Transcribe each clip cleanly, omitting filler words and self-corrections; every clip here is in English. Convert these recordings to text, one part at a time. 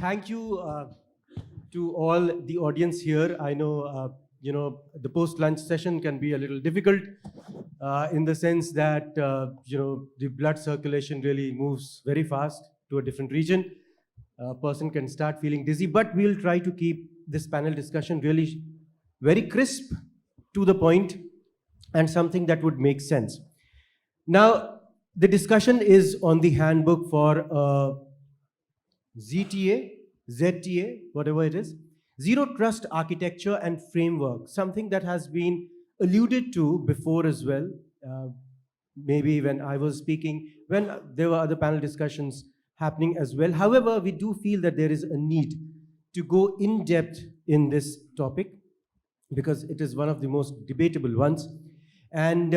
Thank you to all the audience here. I know, the post-lunch session can be a little difficult in the sense that, the blood circulation really moves very fast to a different region. A person can start feeling dizzy, but we'll try to keep this panel discussion really very crisp, to the point, and something that would make sense. Now, the discussion is on the handbook for ZTA, ZTA, whatever it is, Zero Trust Architecture and Framework, something that has been alluded to before as well, uh, maybe when I was speaking, when there were other panel discussions happening as well. However, we do feel that there is a need to go in depth in this topic because it is one of the most debatable ones. And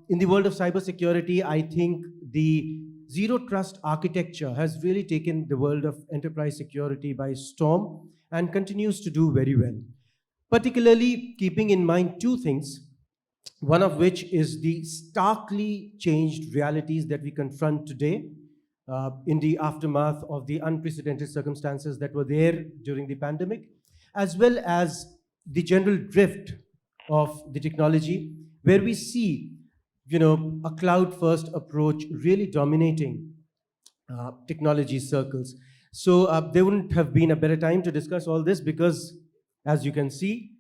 in the world of cybersecurity, I think the zero trust architecture has really taken the world of enterprise security by storm and continues to do very well. Particularly keeping in mind two things, one of which is the starkly changed realities that we confront today in the aftermath of the unprecedented circumstances that were there during the pandemic, as well as the general drift of the technology, where we see, a cloud-first approach really dominating technology circles. So there wouldn't have been a better time to discuss all this because, as you can see,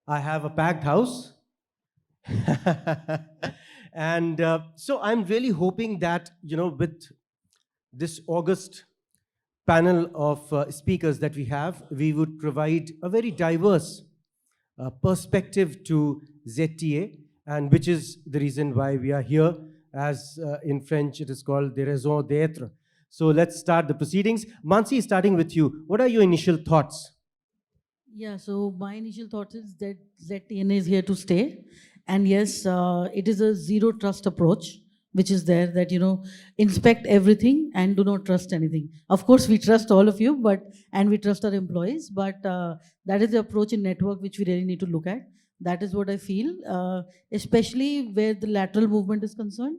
I have a packed house. And so I'm really hoping that, with this August panel of speakers that we have, we would provide a very diverse perspective to ZTA, and which is the reason why we are here. As in French, it is called the raison d'être. So let's start the proceedings. Mansi, starting with you, what are your initial thoughts? Yeah, so my initial thought is that ZTN is here to stay. And yes, it is a zero trust approach, which is there that, inspect everything and do not trust anything. Of course, we trust all of you, and we trust our employees, but that is the approach in network which we really need to look at. That is what I feel, especially where the lateral movement is concerned.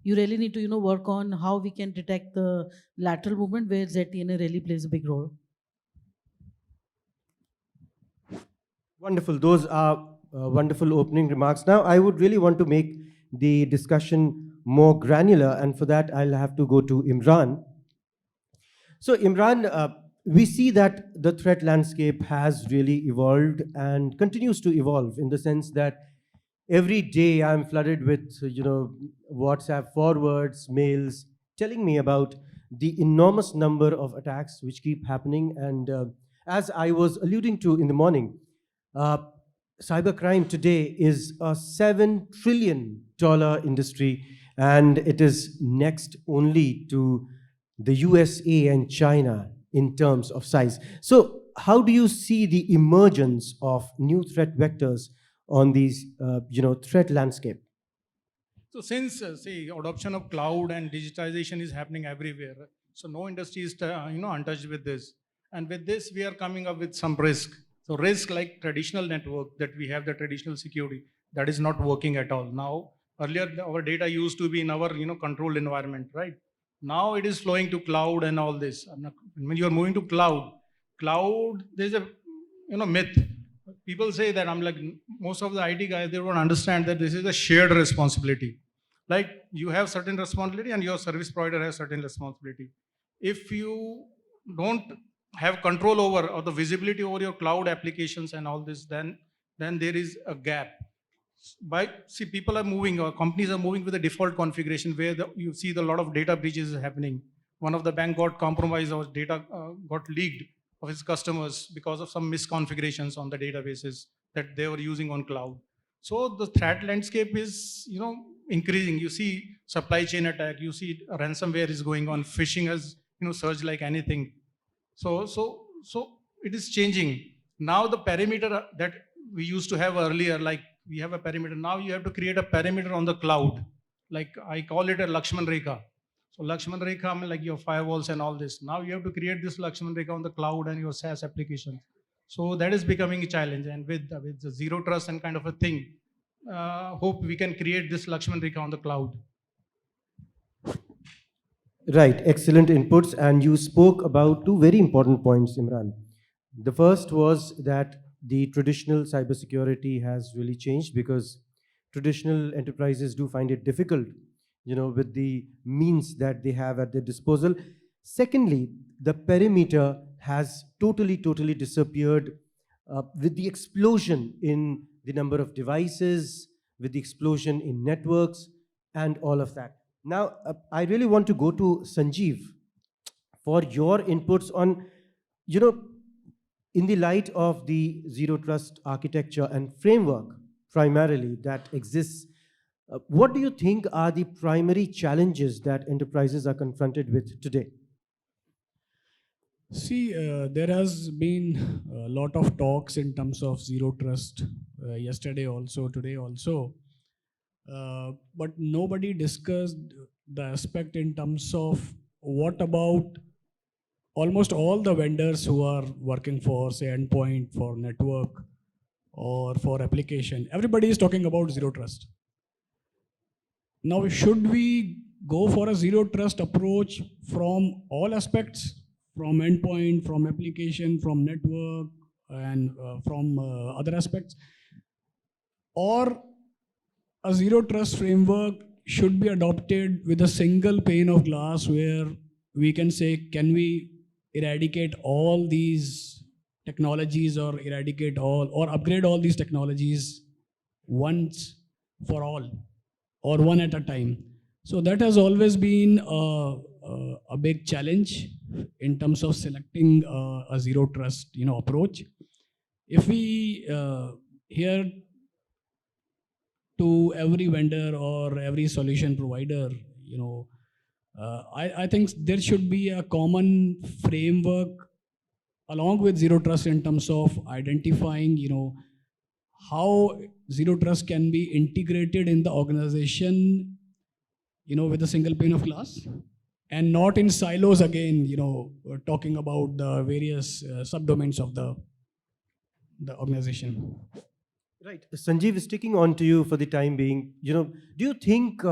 You really need to, work on how we can detect the lateral movement where ZTN really plays a big role. Wonderful. Those are wonderful opening remarks. Now, I would really want to make the discussion more granular, and for that, I'll have to go to Imran. So, Imran, we see that the threat landscape has really evolved and continues to evolve in the sense that every day I'm flooded with, WhatsApp forwards, mails, telling me about the enormous number of attacks which keep happening. And as I was alluding to in the morning, uh, cybercrime today is a $7 trillion industry, and it is next only to the USA and China in terms of size. So, how do you see the emergence of new threat vectors on these, threat landscape? So since say adoption of cloud and digitization is happening everywhere, so no industry is untouched with this. And with this, we are coming up with some risk. So risk like traditional network that we have the traditional security that is not working at all. Now earlier our data used to be in our controlled environment, right? Now it is flowing to cloud and all this. When you are moving to cloud there's a myth. People say that I'm like most of the IT guys they don't understand that this is a shared responsibility. Like you have certain responsibility and your service provider has certain responsibility. If you don't have control over or the visibility over your cloud applications and all this, then there is a gap. See, people are moving or companies are moving with a default configuration where you see the lot of data breaches is happening. One of the bank got compromised or data got leaked of its customers because of some misconfigurations on the databases that they were using on cloud. So the threat landscape is increasing. You see supply chain attack, you see ransomware is going on, phishing has surged like anything. So it is changing. Now the perimeter that we used to have earlier, like we have a perimeter. Now you have to create a perimeter on the cloud. Like I call it a Lakshman Rekha. So Lakshman Rekha, I mean like your firewalls and all this. Now you have to create this Lakshman Rekha on the cloud and your SaaS application. So that is becoming a challenge. And with the zero trust and kind of a thing, hope we can create this Lakshman Rekha on the cloud. Right, excellent inputs. And you spoke about two very important points, Imran. The first was that the traditional cybersecurity has really changed because traditional enterprises do find it difficult, with the means that they have at their disposal. Secondly, the perimeter has totally disappeared with the explosion in the number of devices, with the explosion in networks, and all of that. Now, I really want to go to Sanjeev for your inputs on, you know, in the light of the zero trust architecture and framework primarily that exists, what do you think are the primary challenges that enterprises are confronted with today? See, there has been a lot of talks in terms of zero trust yesterday also, today also. But nobody discussed the aspect in terms of what about almost all the vendors who are working for, say, endpoint, for network, or for application. Everybody is talking about zero trust. Now, should we go for a zero trust approach from all aspects, from endpoint, from application, from network, and from other aspects? Or a zero trust framework should be adopted with a single pane of glass where we can say, can we eradicate all these technologies or eradicate all or upgrade all these technologies once for all or one at a time? So that has always been a big challenge in terms of selecting a zero trust approach. If we hear to every vendor or every solution provider, I think there should be a common framework along with zero trust in terms of identifying, how zero trust can be integrated in the organization, with a single pane of glass and not in silos again, talking about the various subdomains of the organization. Right. Sanjeev, sticking on to you for the time being, do you think,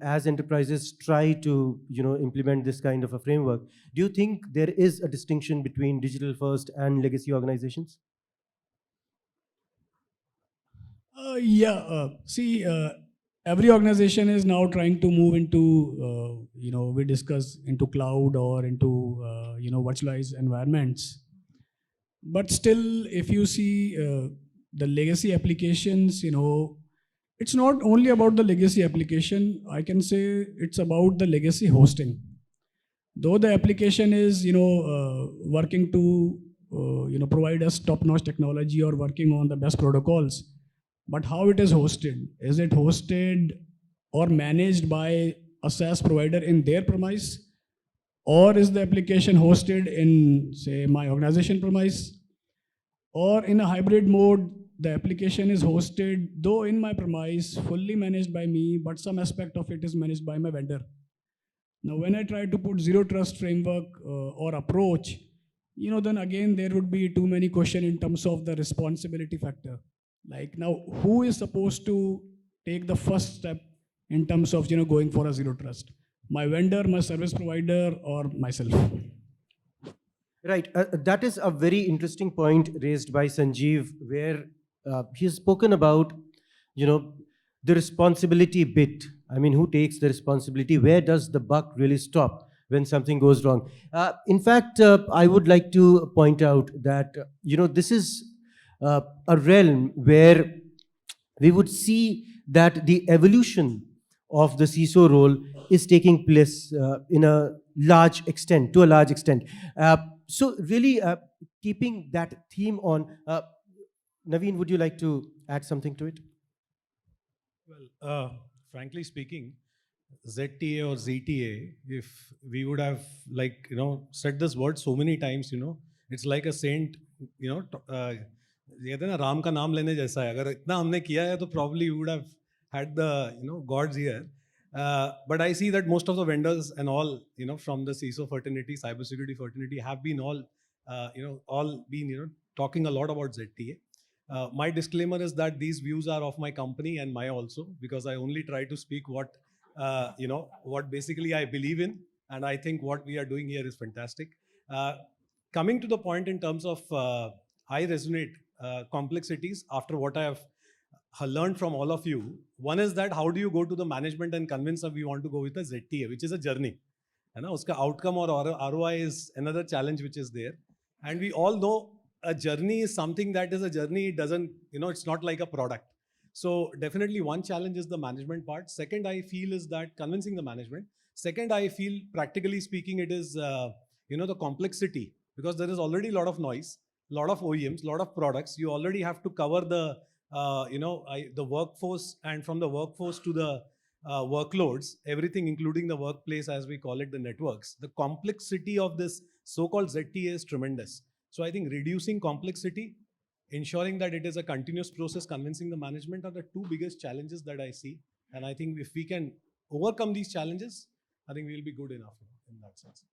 as enterprises try to, implement this kind of a framework, do you think there is a distinction between digital first and legacy organizations? Yeah, see, every organization is now trying to move into, we discuss into cloud or into, virtualized environments. But still, if you see the legacy applications, it's not only about the legacy application. I can say it's about the legacy hosting. Though the application is, working to, provide us top-notch technology or working on the best protocols, but how it is hosted? Is it hosted or managed by a SaaS provider in their premise? Or is the application hosted in, say, my organization premise? Or in a hybrid mode, the application is hosted, though in my premise, fully managed by me, but some aspect of it is managed by my vendor. Now, when I try to put zero trust framework or approach, then again, there would be too many questions in terms of the responsibility factor. Like now, who is supposed to take the first step in terms of going for a zero trust? My vendor, my service provider, or myself? Right. That is a very interesting point raised by Sanjeev, where he's spoken about, you know, the responsibility bit. I mean, who takes the responsibility? Where does the buck really stop when something goes wrong? In fact, I would like to point out that, this is a realm where we would see that the evolution of the CISO role is taking place in a large extent, to a large extent. So really keeping that theme on, Naveen, would you like to add something to it? Well, frankly speaking, ZTA or ZTA, if we would have said this word so many times, it's like a saint, कहते हैं ना राम का नाम लेने जैसा है. अगर इतना हमने किया है तो probably we would have had the gods here. But I see that most of the vendors and all from the CISO fraternity, cybersecurity fraternity have been all been talking a lot about ZTA. My disclaimer is that these views are of my company and my also, because I only try to speak what what basically I believe in. And I think what we are doing here is fantastic. Coming to the point in terms of, I resonate complexities after what I have learned from all of you. One is that how do you go to the management and convince them we want to go with a ZTA, which is a journey. है ना, उसका outcome or ROI is another challenge which is there. And we all know a journey is something that is a journey. It doesn't, it's not like a product. So definitely one challenge is the management part. Second, I feel is that convincing the management. Second, I feel practically speaking, it is, the complexity, because there is already a lot of noise, a lot of OEMs, a lot of products. You already have to cover the, the workforce, and from the workforce to the workloads, everything, including the workplace, as we call it, the networks. The complexity of this so-called ZTA is tremendous. So I think reducing complexity, ensuring that it is a continuous process, convincing the management are the two biggest challenges that I see. And I think if we can overcome these challenges, I think we'll be good enough in that sense.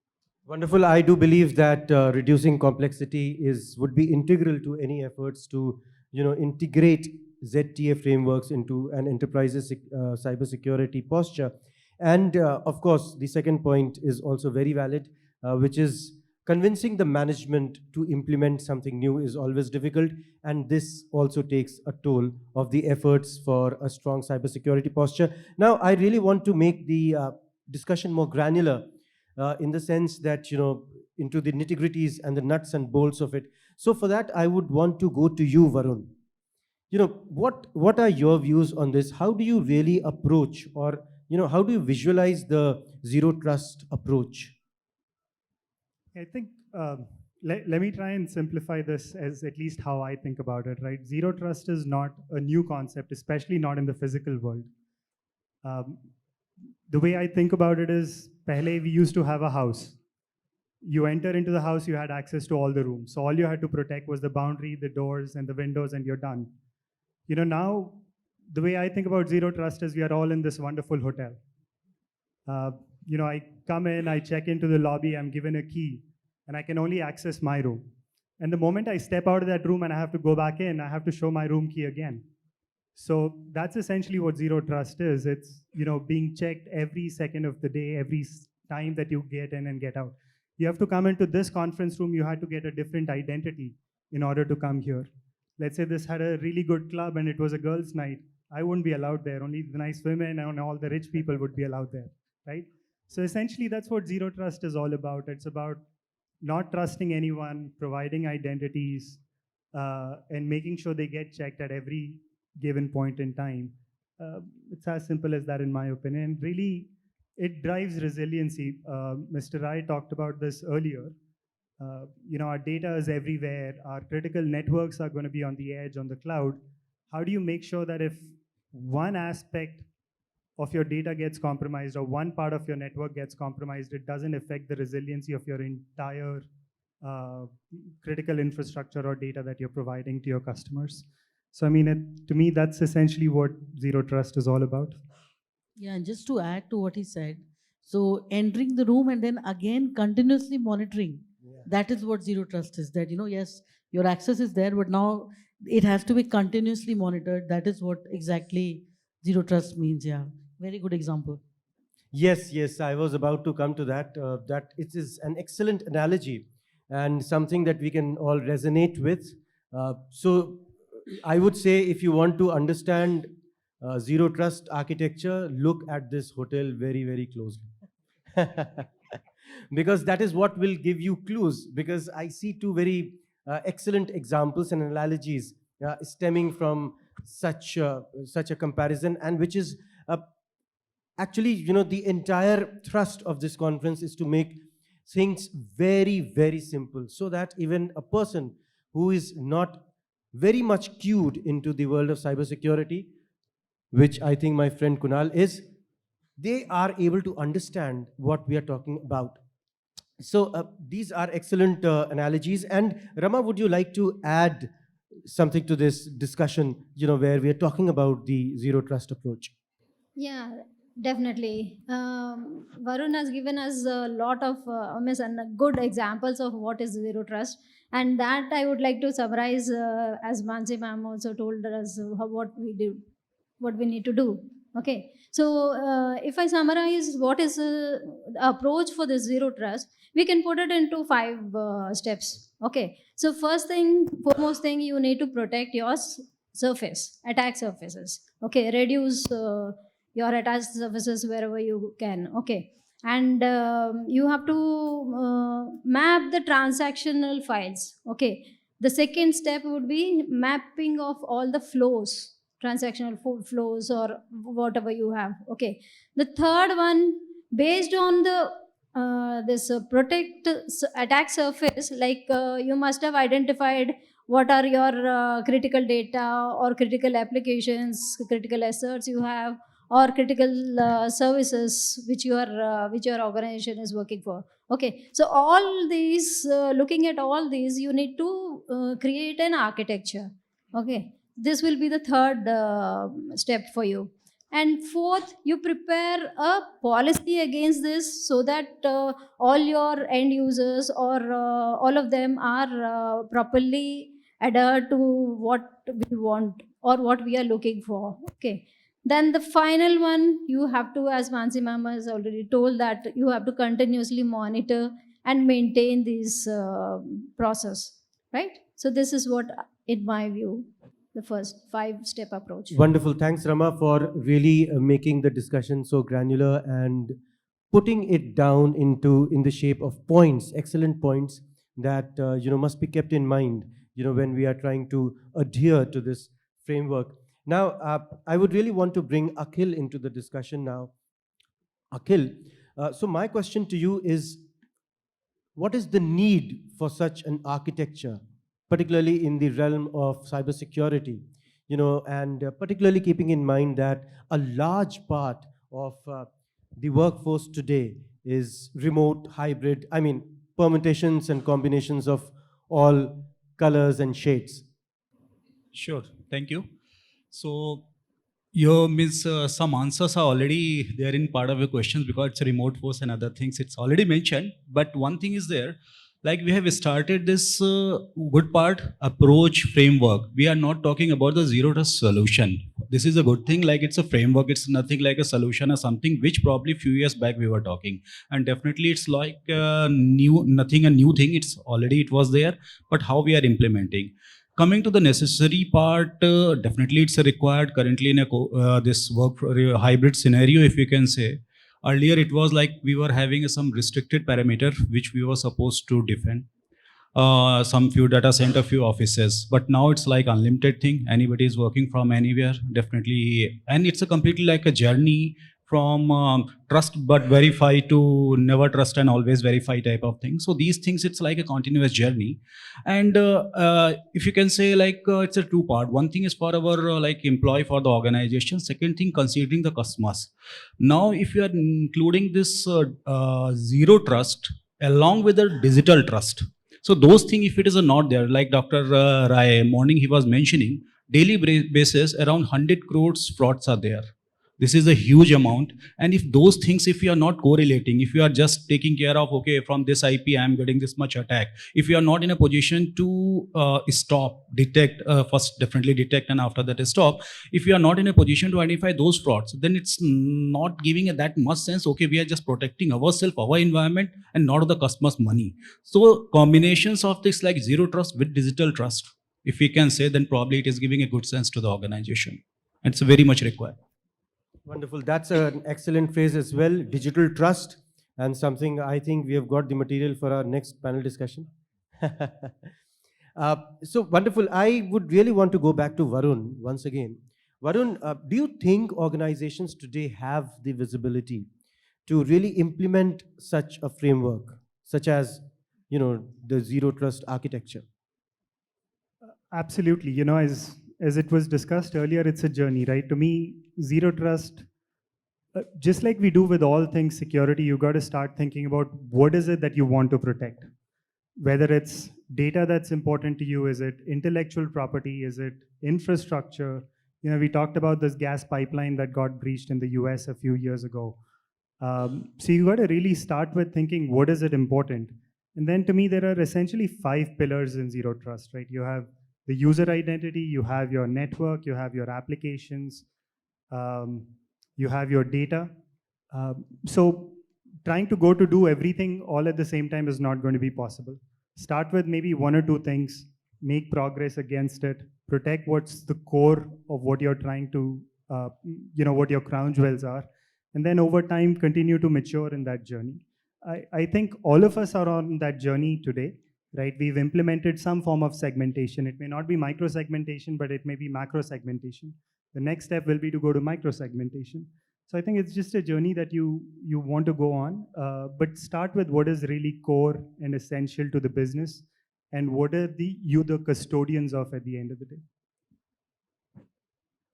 Wonderful. I do believe that reducing complexity would be integral to any efforts to, integrate ZTA frameworks into an enterprise's cybersecurity posture. And of course, the second point is also very valid, which is convincing the management to implement something new is always difficult, and this also takes a toll of the efforts for a strong cybersecurity posture. Now, I really want to make the discussion more granular in the sense that, into the nitty-gritties and the nuts and bolts of it. So for that, I would want to go to you, Varun. What are your views on this? How do you really approach, or, how do you visualize the zero trust approach? I think let me try and simplify this as at least how I think about it, right? Zero trust is not a new concept, especially not in the physical world. The way I think about it is, pehle we used to have a house. You enter into the house, you had access to all the rooms. So all you had to protect was the boundary, the doors, and the windows, and you're done. Now, the way I think about zero trust is we are all in this wonderful hotel. I come in, I check into the lobby, I'm given a key, and I can only access my room. And the moment I step out of that room and I have to go back in, I have to show my room key again. So that's essentially what zero trust is. It's, being checked every second of the day, every time that you get in and get out. You have to come into this conference room, you had to get a different identity in order to come here. Let's say this had a really good club and it was a girls' night. I wouldn't be allowed there. Only the nice women and all the rich people would be allowed there, right? So essentially, that's what zero trust is all about. It's about not trusting anyone, providing identities, and making sure they get checked at every given point in time. It's as simple as that, in my opinion. Really, it drives resiliency. Mr. Rai talked about this earlier. Our data is everywhere. Our critical networks are going to be on the edge, on the cloud. How do you make sure that if one aspect of your data gets compromised or one part of your network gets compromised, it doesn't affect the resiliency of your entire critical infrastructure or data that you're providing to your customers? So, to me, that's essentially what zero trust is all about. Yeah, and just to add to what he said, so entering the room and then again continuously monitoring, that is what zero trust is. That, yes, your access is there, but now it has to be continuously monitored. That is what exactly zero trust means. Yeah, very good example. Yes, I was about to come to that. That it is an excellent analogy and something that we can all resonate with. So I would say, if you want to understand zero trust architecture, look at this hotel very, very closely. Because that is what will give you clues. Because I see two very excellent examples and analogies stemming from such a comparison, and which is actually, the entire thrust of this conference is to make things very, very simple, so that even a person who is not very much cued into the world of cybersecurity, which I think my friend Kunal is, they are able to understand what we are talking about. So these are excellent analogies. And Rama, would you like to add something to this discussion, where we are talking about the zero trust approach? Yeah, definitely. Varun has given us a lot of and good examples of what is zero trust, and that I would like to summarize as Mansi ma'am also told us what we do, what we need to do. Okay, so if I summarize what is the approach for this zero trust, we can put it into 5 steps. Okay, so first thing, foremost thing, you need to protect your surface, attack surfaces. Okay, reduce your attack surfaces wherever you can. Okay, and you have to map the transactional files. Okay, the second step would be mapping of all the flows, transactional flows or whatever you have. Okay, the third one, based on the this protect attack surface, like you must have identified what are your critical data or critical applications, critical assets you have, or critical services which your organization is working for. Okay, so all these, looking at all these, you need to create an architecture. Okay, this will be the third step for you. And fourth, you prepare a policy against this so that all your end users or all of them are properly adhere to what we want or what we are looking for. Okay, then the final one, you have to, as Mansi Mama has already told, that you have to continuously monitor and maintain this process, right? So this is what, in my view, the first 5-step approach. Wonderful. Thanks, Rama, for really making the discussion so granular and putting it down in the shape of points, excellent points that must be kept in mind. When we are trying to adhere to this framework. Now, I would really want to bring Akhil into the discussion now. Akhil, so my question to you is, what is the need for such an architecture, particularly in the realm of cybersecurity? And particularly keeping in mind that a large part of the workforce today is remote, hybrid, I mean, permutations and combinations of all colors and shades. Sure, thank you. So, your means some answers are already there in part of your questions because it's a remote force and other things. It's already mentioned, but one thing is there, like we have started this good part approach framework. We are not talking about the zero trust solution. This is a good thing. Like it's a framework. It's nothing like a solution or something which probably few years back we were talking. And definitely it's like nothing a new thing. It's already it was there, but how we are implementing. Coming to the necessary part, definitely it's a required currently in a this work hybrid scenario, if you can say. Earlier it was like we were having some restricted parameter which we were supposed to defend. Some few data center, few offices, but now it's like unlimited thing. Anybody is working from anywhere, definitely, and it's a completely like a journey from trust but verify to never trust and always verify type of thing. So these things, it's like a continuous journey. And if you can say like it's a two part. One thing is for our like employee for the organization. Second thing, considering the customers. Now, if you are including this zero trust along with the digital trust. So those things, if it is not there, like Dr. Rai morning he was mentioning, daily basis around 100 crores frauds are there. This is a huge amount. And if those things, if you are not correlating, if you are just taking care of, okay, from this IP, I am getting this much attack. If you are not in a position to stop, detect, first definitely detect and after that stop. If you are not in a position to identify those frauds, then it's not giving it that much sense. Okay, we are just protecting ourselves, our environment and not the customer's money. So combinations of this like zero trust with digital trust, if we can say, then probably it is giving a good sense to the organization. It's very much required. Wonderful. That's an excellent phrase as well, digital trust, and something I think we have got the material for our next panel discussion. So wonderful. I would really want to go back to Varun once again. Varun, do you think organizations today have the visibility to really implement such a framework, such as, the zero trust architecture? Absolutely. As it was discussed earlier, it's a journey, right? To me, zero trust, just like we do with all things security, you got to start thinking about what is it that you want to protect. Whether it's data that's important to you, is it intellectual property, is it infrastructure? We talked about this gas pipeline that got breached in the US a few years ago. So you got to really start with thinking, what is it important? And then to me, there are essentially 5 pillars in zero trust, right? You have the user identity, you have your network, you have your applications, you have your data. So trying to go to do everything all at the same time is not going to be possible. Start with maybe one or two things, make progress against it, protect what's the core of what you're trying to, what your crown jewels are, and then over time continue to mature in that journey. I think all of us are on that journey today, right? We've implemented some form of segmentation. It may not be micro segmentation, but it may be macro segmentation. The next step will be to go to micro segmentation. So I think it's just a journey that you want to go on, but start with what is really core and essential to the business, and what are the custodians of at the end of the day.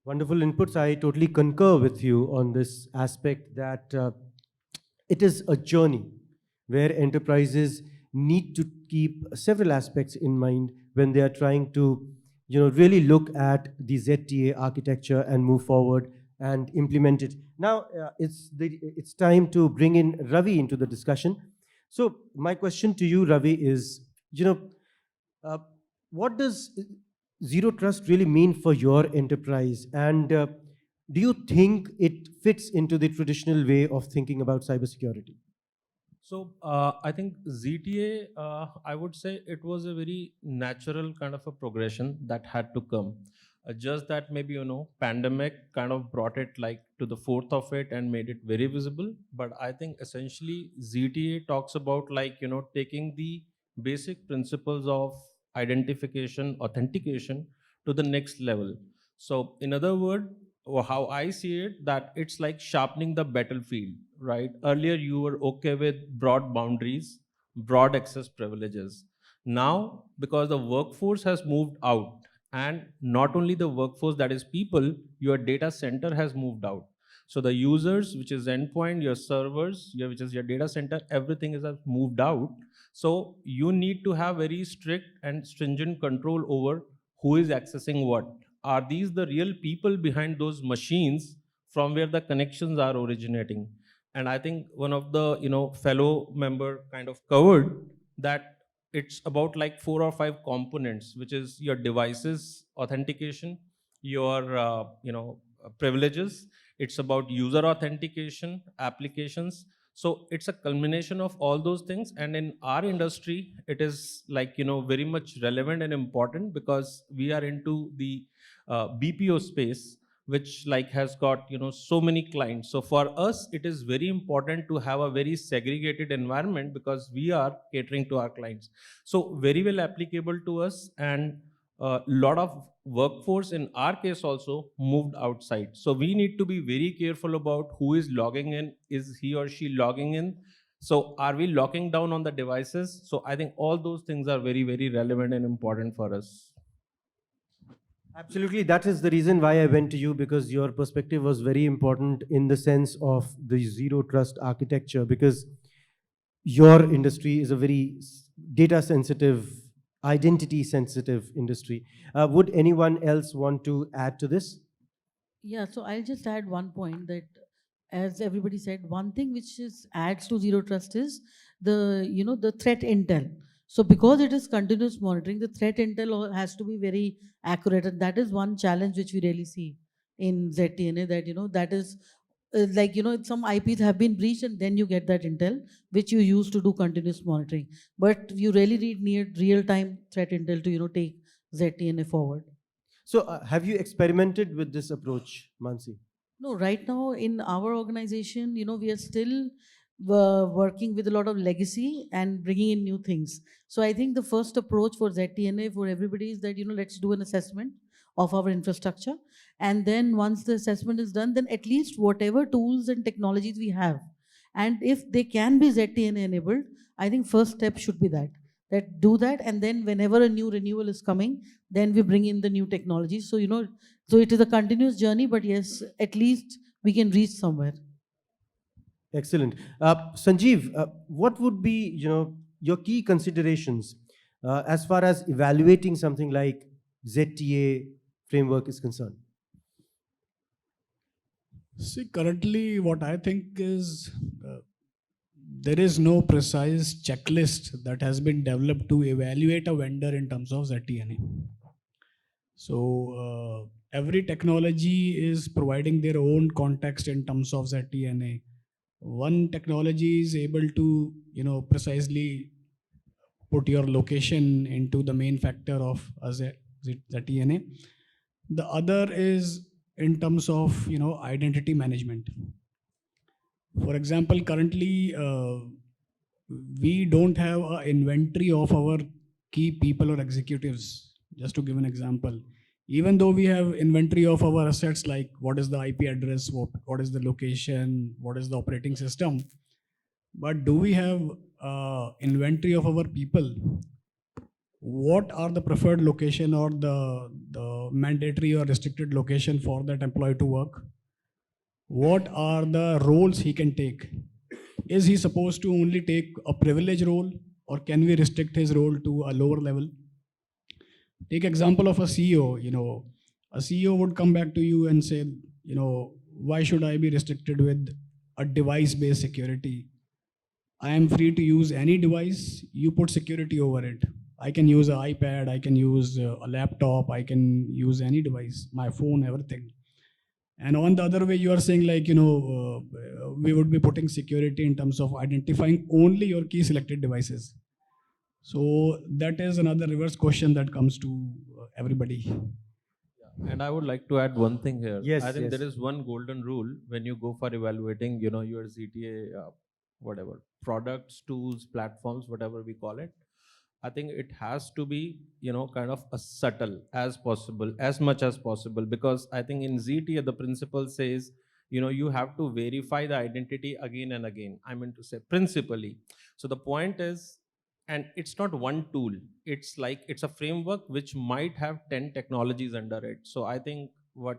Wonderful inputs. I totally concur with you on this aspect that it is a journey where enterprises need to keep several aspects in mind when they are trying to, really look at the ZTA architecture and move forward and implement it. Now, it's time to bring in Ravi into the discussion. So my question to you, Ravi, is, what does zero trust really mean for your enterprise? And do you think it fits into the traditional way of thinking about cybersecurity? So I think ZTA, I would say it was a very natural kind of a progression that had to come. Just that maybe, pandemic kind of brought it like to the forth of it and made it very visible. But I think essentially ZTA talks about like, taking the basic principles of identification, authentication to the next level. So in other words, how I see it, that it's like sharpening the battlefield, right? Earlier you were okay with broad boundaries, broad access privileges. Now, because the workforce has moved out, and not only the workforce, that is people, your data center has moved out. So the users, which is endpoint, your servers, which is your data center, everything has moved out. So you need to have very strict and stringent control over who is accessing what. Are these the real people behind those machines from where the connections are originating? And I think one of the fellow member kind of covered that it's about like 4 or 5 components, which is your devices authentication, your privileges. It's about user authentication, applications. So it's a culmination of all those things. And in our industry, it is like very much relevant and important because we are into the BPO space, which like has got so many clients. So for us it is very important to have a very segregated environment because we are catering to our clients. So very well applicable to us, and a lot of workforce in our case also moved outside. So we need to be very careful about who is logging in. Is he or she logging in? So are we locking down on the devices? So I think all those things are very, very relevant and important for us. Absolutely. That is the reason why I went to you, because your perspective was very important in the sense of the zero trust architecture, because your industry is a very data sensitive, identity sensitive industry. Would anyone else want to add to this? Yeah, so I'll just add one point that, as everybody said, one thing which adds to zero trust is the threat intel. So because it is continuous monitoring, the threat intel has to be very accurate, and that is one challenge which we really see in ZTNA. That is some IPs have been breached, and then you get that intel which you use to do continuous monitoring. But you really need real-time threat intel to take ZTNA forward. So have you experimented with this approach, Mansi? No, right now in our organization, we are still working with a lot of legacy and bringing in new things. So I think the first approach for ZTNA for everybody is that, let's do an assessment of our infrastructure. And then once the assessment is done, then at least whatever tools and technologies we have, and if they can be ZTNA enabled, I think first step should be that do that. And then whenever a new renewal is coming, then we bring in the new technologies. So, so it is a continuous journey, but yes, at least we can reach somewhere. Excellent. Sanjeev, what would be your key considerations as far as evaluating something like ZTA framework is concerned? See, currently what I think is there is no precise checklist that has been developed to evaluate a vendor in terms of ZTNA. So every technology is providing their own context in terms of ZTNA. One technology is able to, precisely put your location into the main factor of a ZTNA. The other is in terms of, identity management. For example, currently we don't have an inventory of our key people or executives. Just to give an example, even though we have inventory of our assets like what is the IP address, what is the location, what is the operating system, but do we have inventory of our people? What are the preferred location or the mandatory or restricted location for that employee to work? What are the roles he can take? Is he supposed to only take a privilege role, or can we restrict his role to a lower level? Take example of a CEO. A CEO would come back to you and say, why should I be restricted with a device-based security? I am free to use any device. You put security over it. I can use an iPad. I can use a laptop. I can use any device, my phone, everything. And on the other way, you are saying like, we would be putting security in terms of identifying only your key selected devices. So that is another reverse question that comes to everybody. And I would like to add one thing here. Yes, I think yes. there is one golden rule when you go for evaluating, your ZTA, whatever, products, tools, platforms, whatever we call it. I think it has to be, kind of a subtle as possible, as much as possible, because I think in ZTA, the principle says, you have to verify the identity again and again. I mean to say principally. So the point is, and it's not one tool, it's like, it's a framework which might have 10 technologies under it. So I think what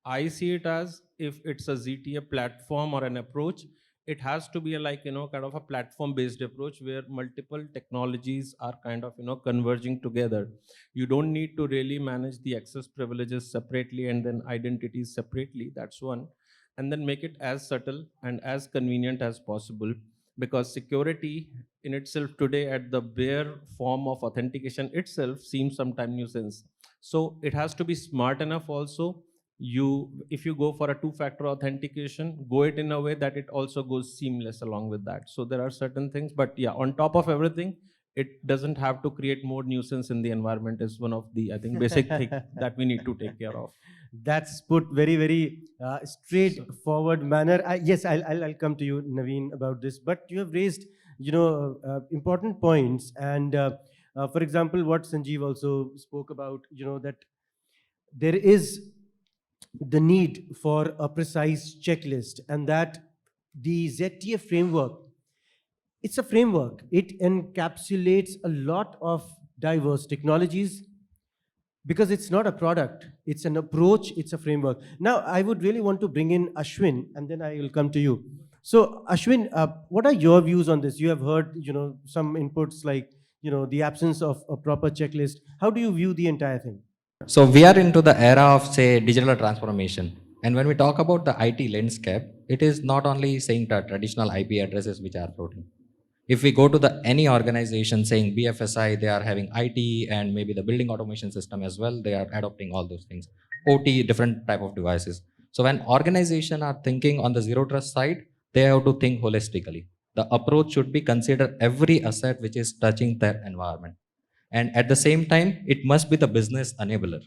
I see it as, if it's a ZTA platform or an approach, it has to be kind of a platform based approach where multiple technologies are kind of converging together. You don't need to really manage the access privileges separately and then identities separately. That's one. And then make it as subtle and as convenient as possible, because security in itself today at the bare form of authentication itself seems sometimes nuisance. So it has to be smart enough also. If you go for a two-factor authentication, go it in a way that it also goes seamless along with that. So there are certain things, but yeah, on top of everything, it doesn't have to create more nuisance in the environment is one of the, I think, basic thing that we need to take care of. That's put very, very straightforward manner. Yes, I'll come to you, Naveen, about this. But you have raised, important points. And for example, what Sanjeev also spoke about, that there is the need for a precise checklist, and that the ZTA framework, it's a framework. It encapsulates a lot of diverse technologies, because it's not a product, it's an approach, it's a framework. Now, I would really want to bring in Ashwin, and then I will come to you. So, Ashwin, what are your views on this? You have heard, some inputs like, the absence of a proper checklist. How do you view the entire thing? So we are into the era of, say, digital transformation. And when we talk about the IT landscape, it is not only saying the traditional IP addresses which are floating. If we go to the any organization saying BFSI, they are having IT and maybe the building automation system as well, they are adopting all those things. OT, different type of devices. So when organization are thinking on the zero trust side, they have to think holistically. The approach should be consider every asset which is touching their environment. And at the same time, it must be the business enabler.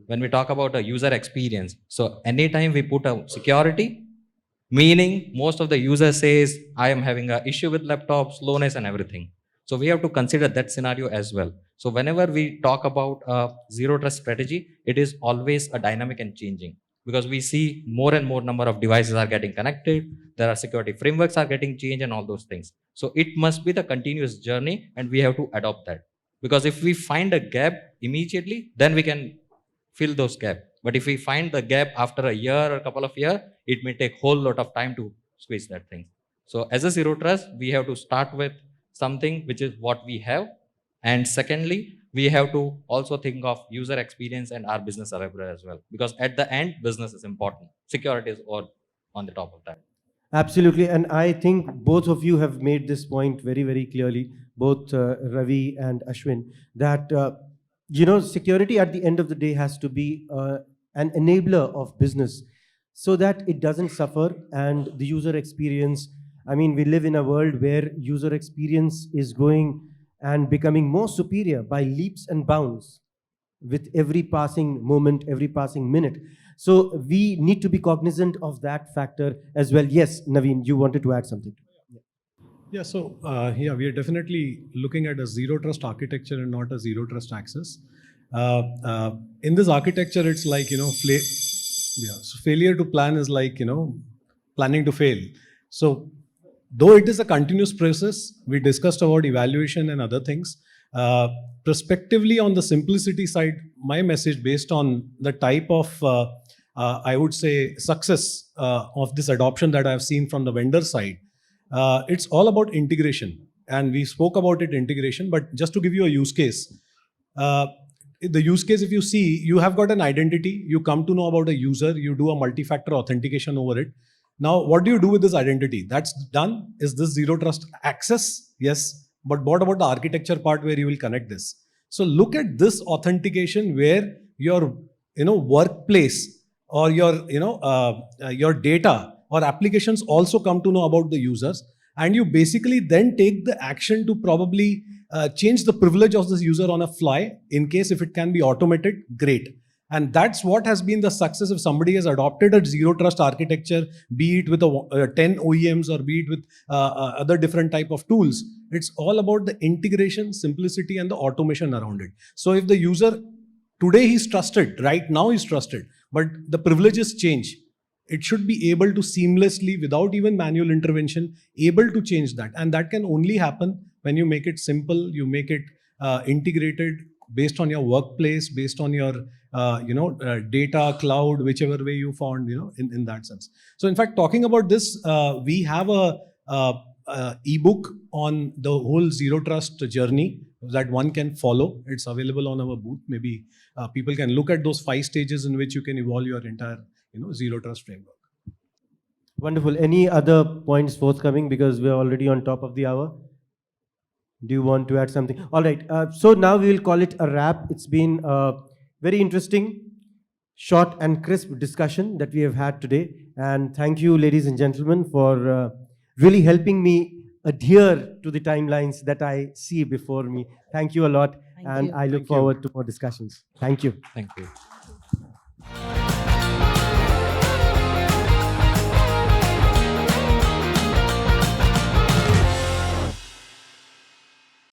When we talk about a user experience, so anytime we put a security, meaning most of the user says, I am having an issue with laptop, slowness and everything. So we have to consider that scenario as well. So whenever we talk about a zero trust strategy, it is always a dynamic and changing, because we see more and more number of devices are getting connected. There are security frameworks are getting changed and all those things. So it must be the continuous journey, and we have to adopt that. Because if we find a gap immediately, then we can fill those gap. But if we find the gap after a year or a couple of years, it may take whole lot of time to squeeze that thing. So as a zero trust, we have to start with something which is what we have. And secondly, we have to also think of user experience and our business enabler as well. Because at the end, business is important. Security is all on the top of that. Absolutely. And I think both of you have made this point very, very clearly, both Ravi and Ashwin, that, security at the end of the day has to be an enabler of business so that it doesn't suffer and the user experience. I mean, we live in a world where user experience is going and becoming more superior by leaps and bounds with every passing moment, every passing minute. So we need to be cognizant of that factor as well. Yes, Naveen, you wanted to add something. Yeah, so we are definitely looking at a zero trust architecture and not a zero trust access. In this architecture, it's like, so failure to plan is like, planning to fail. So though it is a continuous process, we discussed about evaluation and other things. Prospectively on the simplicity side, my message based on the type of, I would say, success of this adoption that I've seen from the vendor side, it's all about integration. And we spoke about it, integration, but just to give you a use case, the use case, if you see, you have got an identity, you come to know about a user, you do a multi-factor authentication over it. Now, what do you do with this identity? That's done. Is this zero trust access? Yes. But what about the architecture part where you will connect this? So look at this authentication where your workplace or your data or applications also come to know about the users, and you basically then take the action to probably change the privilege of this user on a fly. In case if it can be automated, great. And that's what has been the success. If somebody has adopted a zero trust architecture, be it with 10 OEMs or be it with other different type of tools, it's all about the integration, simplicity, and the automation around it. So if the user today he's trusted, right now he's trusted, but the privileges change, it should be able to seamlessly, without even manual intervention, able to change that. And that can only happen when you make it simple, you make it integrated based on your workplace, based on your data, cloud, whichever way you found, in that sense. So in fact, talking about this, we have a ebook on the whole zero trust journey that one can follow. It's available on our booth. Maybe people can look at those 5 stages in which you can evolve your entire zero trust framework. Wonderful. Any other points forthcoming, because we're already on top of the hour? Do you want to add something? All right. So now we will call it a wrap. It's been a very interesting, short and crisp discussion that we have had today. And thank you, ladies and gentlemen, for really helping me adhere to the timelines that I see before me. Thank you a lot. Thank and you. I look Thank you. forward to more discussions. Thank you. Thank you.